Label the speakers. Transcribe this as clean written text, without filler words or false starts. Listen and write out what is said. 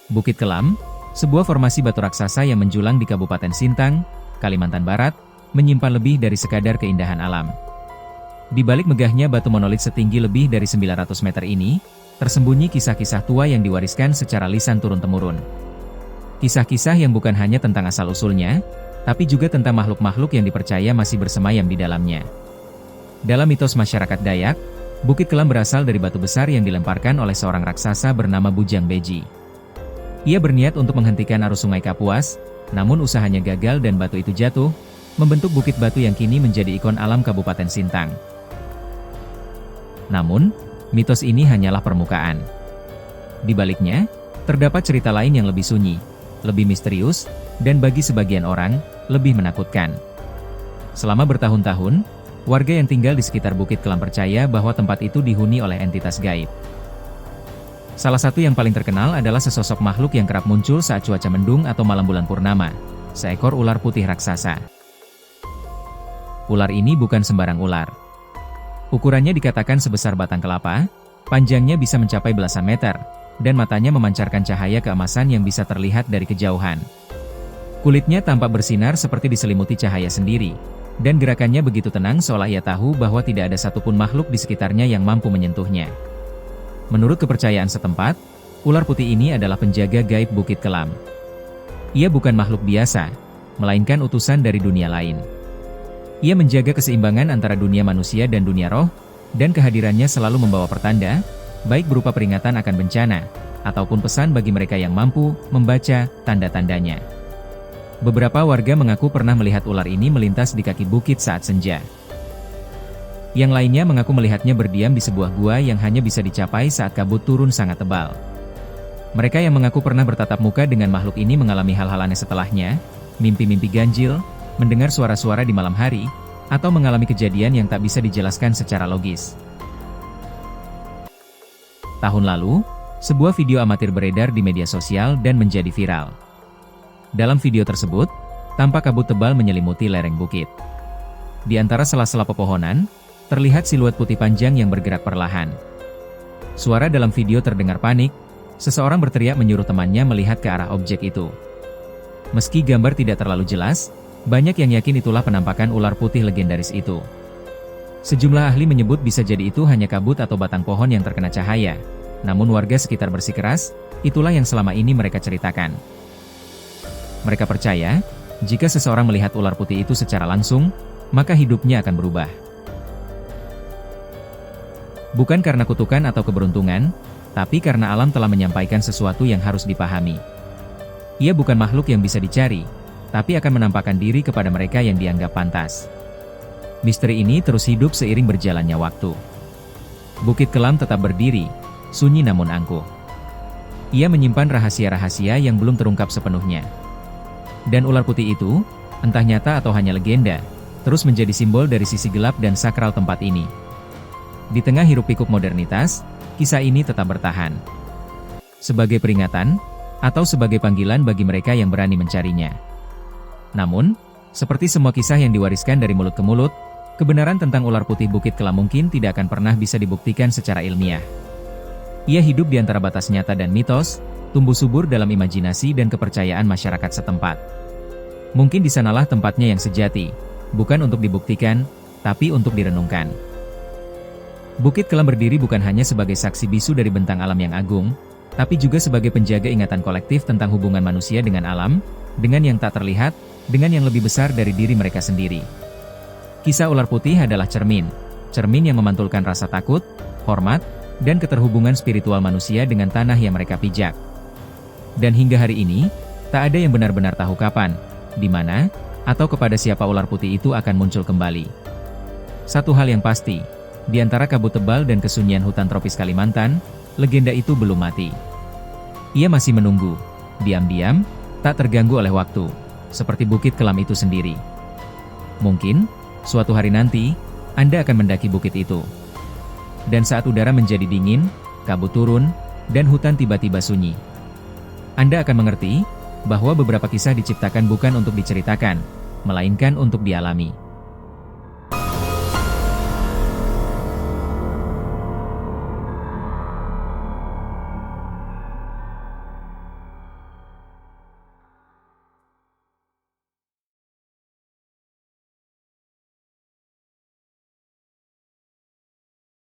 Speaker 1: Bukit Kelam, sebuah formasi batu raksasa yang menjulang di Kabupaten Sintang, Kalimantan Barat, menyimpan lebih dari sekadar keindahan alam. Di balik megahnya batu monolit setinggi lebih dari 900 meter ini, tersembunyi kisah-kisah tua yang diwariskan secara lisan turun-temurun. Kisah-kisah yang bukan hanya tentang asal-usulnya, tapi juga tentang makhluk-makhluk yang dipercaya masih bersemayam di dalamnya. Dalam mitos masyarakat Dayak, Bukit Kelam berasal dari batu besar yang dilemparkan oleh seorang raksasa bernama Bujang Beji. Ia berniat untuk menghentikan arus sungai Kapuas, namun usahanya gagal dan batu itu jatuh, membentuk bukit batu yang kini menjadi ikon alam Kabupaten Sintang. Namun, mitos ini hanyalah permukaan. Di baliknya, terdapat cerita lain yang lebih sunyi, lebih misterius, dan bagi sebagian orang, lebih menakutkan. Selama bertahun-tahun, warga yang tinggal di sekitar Bukit Kelam percaya bahwa tempat itu dihuni oleh entitas gaib. Salah satu yang paling terkenal adalah sesosok makhluk yang kerap muncul saat cuaca mendung atau malam bulan purnama, seekor ular putih raksasa. Ular ini bukan sembarang ular. Ukurannya dikatakan sebesar batang kelapa, panjangnya bisa mencapai belasan meter, dan matanya memancarkan cahaya keemasan yang bisa terlihat dari kejauhan. Kulitnya tampak bersinar seperti diselimuti cahaya sendiri, dan gerakannya begitu tenang seolah ia tahu bahwa tidak ada satupun makhluk di sekitarnya yang mampu menyentuhnya. Menurut kepercayaan setempat, ular putih ini adalah penjaga gaib Bukit Kelam. Ia bukan makhluk biasa, melainkan utusan dari dunia lain. Ia menjaga keseimbangan antara dunia manusia dan dunia roh, dan kehadirannya selalu membawa pertanda, baik berupa peringatan akan bencana, ataupun pesan bagi mereka yang mampu membaca tanda-tandanya. Beberapa warga mengaku pernah melihat ular ini melintas di kaki bukit saat senja. Yang lainnya mengaku melihatnya berdiam di sebuah gua yang hanya bisa dicapai saat kabut turun sangat tebal. Mereka yang mengaku pernah bertatap muka dengan makhluk ini mengalami hal-hal aneh setelahnya, mimpi-mimpi ganjil, mendengar suara-suara di malam hari, atau mengalami kejadian yang tak bisa dijelaskan secara logis. Tahun lalu, sebuah video amatir beredar di media sosial dan menjadi viral. Dalam video tersebut, tampak kabut tebal menyelimuti lereng bukit. Di antara sela-sela pepohonan, terlihat siluet putih panjang yang bergerak perlahan. Suara dalam video terdengar panik, seseorang berteriak menyuruh temannya melihat ke arah objek itu. Meski gambar tidak terlalu jelas, banyak yang yakin itulah penampakan ular putih legendaris itu. Sejumlah ahli menyebut bisa jadi itu hanya kabut atau batang pohon yang terkena cahaya, namun warga sekitar bersikeras, itulah yang selama ini mereka ceritakan. Mereka percaya, jika seseorang melihat ular putih itu secara langsung, maka hidupnya akan berubah. Bukan karena kutukan atau keberuntungan, tapi karena alam telah menyampaikan sesuatu yang harus dipahami. Ia bukan makhluk yang bisa dicari, tapi akan menampakkan diri kepada mereka yang dianggap pantas. Misteri ini terus hidup seiring berjalannya waktu. Bukit Kelam tetap berdiri, sunyi namun angkuh. Ia menyimpan rahasia-rahasia yang belum terungkap sepenuhnya. Dan ular putih itu, entah nyata atau hanya legenda, terus menjadi simbol dari sisi gelap dan sakral tempat ini. Di tengah hiruk-pikuk modernitas, kisah ini tetap bertahan. Sebagai peringatan, atau sebagai panggilan bagi mereka yang berani mencarinya. Namun, seperti semua kisah yang diwariskan dari mulut ke mulut, kebenaran tentang ular putih Bukit Kelam mungkin tidak akan pernah bisa dibuktikan secara ilmiah. Ia hidup di antara batas nyata dan mitos, tumbuh subur dalam imajinasi dan kepercayaan masyarakat setempat. Mungkin di sanalah tempatnya yang sejati, bukan untuk dibuktikan, tapi untuk direnungkan. Bukit Kelam berdiri bukan hanya sebagai saksi bisu dari bentang alam yang agung, tapi juga sebagai penjaga ingatan kolektif tentang hubungan manusia dengan alam, dengan yang tak terlihat, dengan yang lebih besar dari diri mereka sendiri. Kisah ular putih adalah cermin yang memantulkan rasa takut, hormat, dan keterhubungan spiritual manusia dengan tanah yang mereka pijak. Dan hingga hari ini, tak ada yang benar-benar tahu kapan, di mana, atau kepada siapa ular putih itu akan muncul kembali. Satu hal yang pasti, di antara kabut tebal dan kesunyian hutan tropis Kalimantan, legenda itu belum mati. Ia masih menunggu, diam-diam, tak terganggu oleh waktu, seperti Bukit Kelam itu sendiri. Mungkin, suatu hari nanti, Anda akan mendaki bukit itu. Dan saat udara menjadi dingin, kabut turun, dan hutan tiba-tiba sunyi, Anda akan mengerti bahwa beberapa kisah diciptakan bukan untuk diceritakan, melainkan untuk dialami.